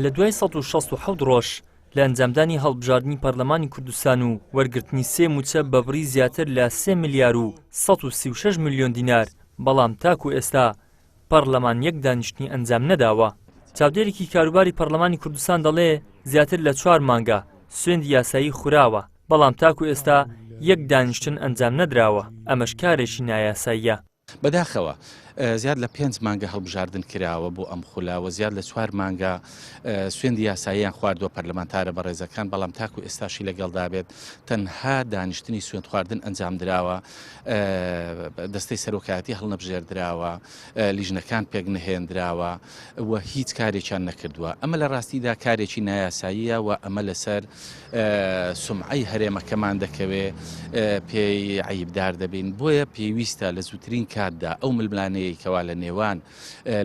لە دوای 167 ڕۆژ لە ئەنجامدانی هەڵبژاردننی پەرلەمانی کوردستان و وەرگرتنی سێ موچە بەبڕی زیاتر لە 3 ملیار و 136 میلیۆن دینار، بەڵام تاکو ئێستا پەرلەمان یەک دانیشتنی ئەنجام نەداوە. چاودێرێکی کاروباری پەرلەمانی کوردستان دەڵێ زیاتر لە 4 مانگە سوێندی یاسایی خوراوە، بەڵام تاکو ئێستا یەک دانیشتن ئەنجام نەدراوە. ئەمەش کارێکی نایاساییە. بەداخەوە زیاد لە 5 مانگە هەڵبژاردن کراوە بۆ ئەم خولاوە، زیاد لە 4 مانگە سوێندی یاساییان خواردووە پەرلەمانتارە بەڕێزەکان، بەڵام تاکو ئێستاشی لەگەڵدا بێت تەنها دانیشتنی سوێند خواردن ئەنجام درراوە، دەستەی سەرۆکایەتی هەڵنەبژێردراوە، لیژنەکان پێک نهێنراوە و هیچ کارێکیان نەکردووە. ئەمە لە ڕاستیدا کارێکی نایاساییە و ئەمە لەسەر سومعەی هەرێمەکەمان دەکەوێت پێی عیبدار دەبین. بۆیە پێویستە لە زووترین کاتدا ئەو ململانەیە کەوا لە نێوان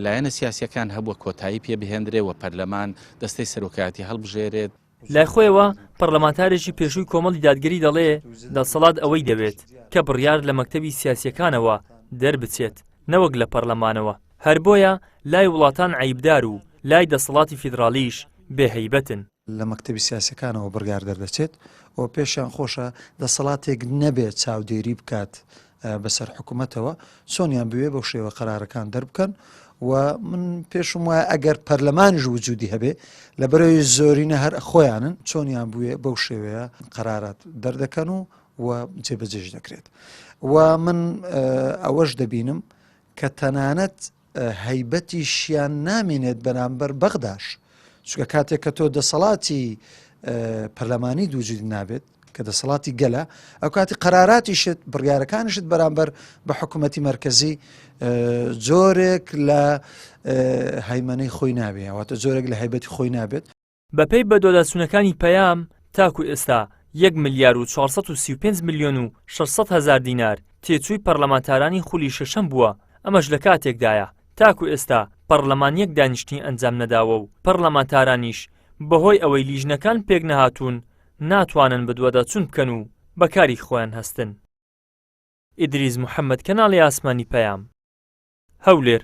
لایەنە سیاسیەکان هەبووە کۆتایی پێ بهێندرێ و پەرلەمان دەستەی سەرۆکایەتی هەڵبژێرێت. لای خۆیەوە پەرلەمانتارێکی پێشووی کۆمەڵی دادگەری دەڵێ دەسەڵات ئەوەی دەوێت کە بڕیار لە مەکتەبی سیاسیەکانەوە دەربچێت، نەوەک لە پەرلەمانەوە. هەر بۆیە لای وڵاتان عیبدار و لای دەسەڵاتی فیدراڵیش بێهەیبەتن. لە مەکتەبی سیاسیەکانەوە بڕیار دەردەچێت و پێشیان خۆشە دەسەڵاتێک نەبێت چاودێری بکات بەسەر حکوومەتەوە، چۆنیان بوێ بەو شێوە قەرارەکان دەربکەن. و من پێشم وایە ئەگەر پەرلەمانیش وجودی هەبێ لە بەرەوەی زۆرینە هەر خۆیانن چۆنیان بوێ بەو شێوەیە قەرارات دەردەکەن و جێبەجێش دەکرێت. و من ئەوەش دەبینم کە تەنانەت هەیبەتیشیان نامێنێت بەرامبەر بەغداش، چونکە کاتێک کە تۆ دەسەڵاتی پەرلەمانی دووجودی نابێت کە دەسەڵاتی گەلە، ئەو کاتی قەراراتیشت بڕیارەکانیشت بەرامبەر بە حکوومەتی مەرکەزی جۆرێک لە هەیمەنەی خۆی نابێت، ئەواتە جۆرێک لە هەیبەتی خۆی نابێت. بەپێی بەدۆدەچوونەکانی پەیام تاکو ئێستا 1 ملیار و 435 میلیۆن و 600 هزار دینار تێچووی پەرلەمانتارانی خولی شەشەم بووە. ئەمەش لە کاتێکدایە تاکو ئێستا پەرلەمان یەک دانیشتنی ئەنجام نەداوە و پەرلەمانتارانیش بەهۆی ئەوەی لیژنەکان پێک نەهاتوون ناتوانن بەدوەدەچوون بکەن و بەکاری خۆیان هەستن. ئیدریس محەممەد، کەناڵی ئاسمانی پەیام، هەولێر.